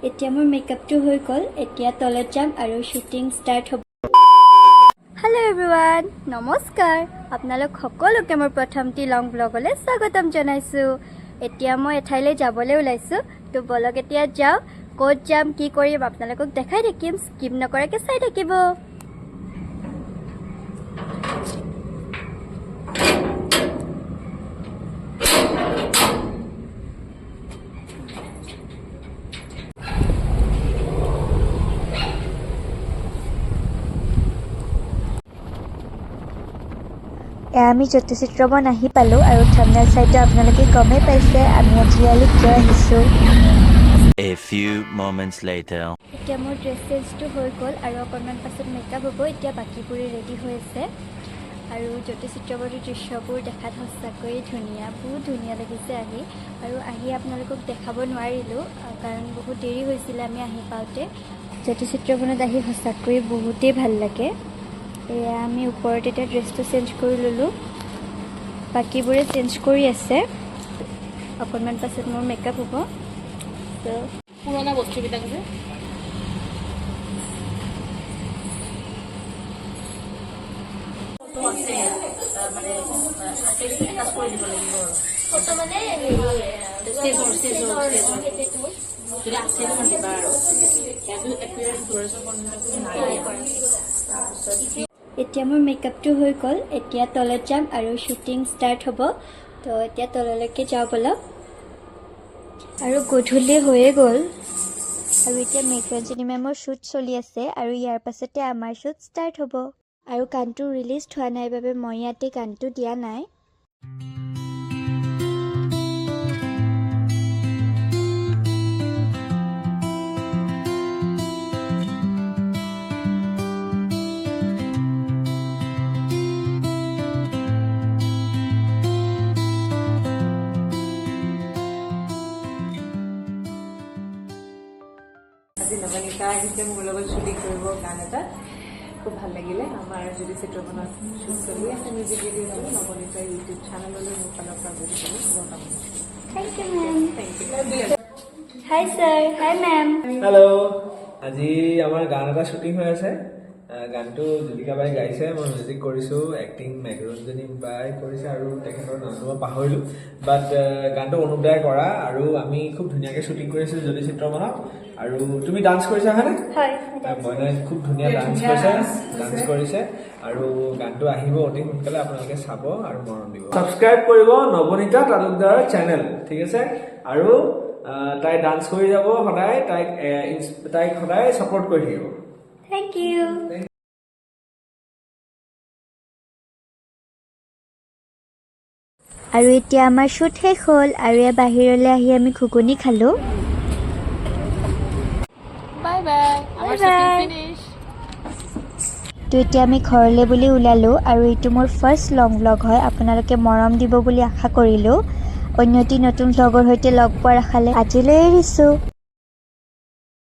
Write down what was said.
এতিয়া মোৰ মেকআপটো হৈ গ'ল এতিয়া তলত যাম আৰু শ্বুটিং ষ্টাৰ্ট হ'ব হেল্ল' এভৰিৱান নমস্কাৰ আপোনালোক সকলোকে মোৰ প্ৰথমটি লং ব্লগলৈ স্বাগতম জনাইছোঁ এতিয়া মই এঠাইলৈ যাবলৈ ওলাইছোঁ তো বলক এতিয়া যাওঁ ক'ত যাম কি কৰিম আপোনালোকক দেখাই থাকিম স্কিপ নকৰাকৈ চাই থাকিব আমি জ্যোতিচিত্ৰবন আহি পালোঁ আৰু থাম্বনেইল চাইটো আপোনালোকে গমেই পাইছে আমি আজিকালি কিয় আহিছোঁ A few moments later. এতিয়া মোৰ ড্ৰেছ চেঞ্জটো হৈ গ'ল আৰু অকণমান পাছত মেকআপ হ'ব এতিয়া বাকীবোৰে ৰেডি হৈ আছে আৰু জ্যোতিচিত্ৰবনৰ দৃশ্যবোৰ দেখাত সঁচাকৈয়ে ধুনীয়া বহুত ধুনীয়া লাগিছে আৰু আহি আপোনালোকক দেখাব নোৱাৰিলোঁ কাৰণ বহুত দেৰি হৈছিলে আমি আহি পাওঁতে জ্যোতিচিত্ৰবনত আহি সঁচাকৈয়ে বহুতেই ভাল লাগে এয়া আমি ওপৰত এতিয়া ড্ৰেছটো চেঞ্জ কৰি ল'লোঁ বাকীবোৰে চেঞ্জ কৰি আছে অকণমান পাছত মোৰ মেকআপ হ'ব তো পুৰণা বস্তুবিলাক যে এতিয়া মোৰ মেকআপটো হৈ গ'ল এতিয়া তলত যাম আৰু শ্বুটিং ষ্টাৰ্ট হ'ব তো এতিয়া তললৈকে যাওঁ বলক আৰু গধূলি হৈয়ে গ'ল আৰু এতিয়া মেঘৰঞ্জনী মেমৰ শ্বুট চলি আছে আৰু ইয়াৰ পাছতে আমাৰ শ্বুট ষ্টাৰ্ট হ'ব আৰু গানটো ৰিলিজ হোৱা নাই বাবে মই ইয়াতে গানটো দিয়া নাই নৱনীতা আহিছে মোৰ লগত শ্বুটিং কৰিব গান এটা খুব ভাল লাগিলে আমাৰ জ্যোতিচিত্ৰবনত শ্বুট চলি আছে মিউজিক ভিডিঅ' হ'ব নৱনীতা ইউটিউব চেনেললৈ মোৰ ফালৰ পৰা বহুত শুভকামনা thank you ma'am hi sir hi ma'am hello' আজি আমাৰ গান এটা শ্বুটিং হৈ আছে গানটো জ্যোতিকা বাই গাইছে মই মিউজিক কৰিছোঁ এক্টিং মেঘৰঞ্জনী বাই কৰিছে আৰু তেখেতৰ নামটো মই পাহৰিলোঁ বাট গানটো অনুপ দাই কৰা আৰু আমি খুব ধুনীয়াকৈ শ্বুটিং কৰিছিলোঁ জ্যোতিচিত্ৰবনত আৰু তুমি ডান্স কৰিছা হয়নে হয় মইনা খুব ধুনীয়া ডান্স কৰিছে আৰু গানটো আহিব অতি সোনকালে আপোনালোকে চাব আৰু মৰম দিব ছাবস্ক্ৰাইব কৰিব নৱনীতা তালুকদাৰৰ চেনেল ঠিক আছে আৰু তাই ডান্স কৰি যাব সদায় তাইক সদায় ছাপোৰ্ট কৰি থাকিব থেংক ইউ আৰু এতিয়া আমাৰ শ্বুট শেষ হ'ল আৰু এয়া বাহিৰলৈ আহি আমি ঘুগুনি খালোঁ বাই বাই আমাৰ শ্বুটিং ফিনিশ তো এতিয়া আমি ঘৰলৈ বুলি ওলালোঁ আৰু এইটো মোৰ ফাৰ্ষ্ট লং ব্লগ হয় আপোনালোকে মৰম দিব বুলি আশা কৰিলোঁ অন্য এটি নতুন ব্লগৰ সৈতে লগ পোৱাৰ আশালৈ আজিলৈ এৰিছোঁ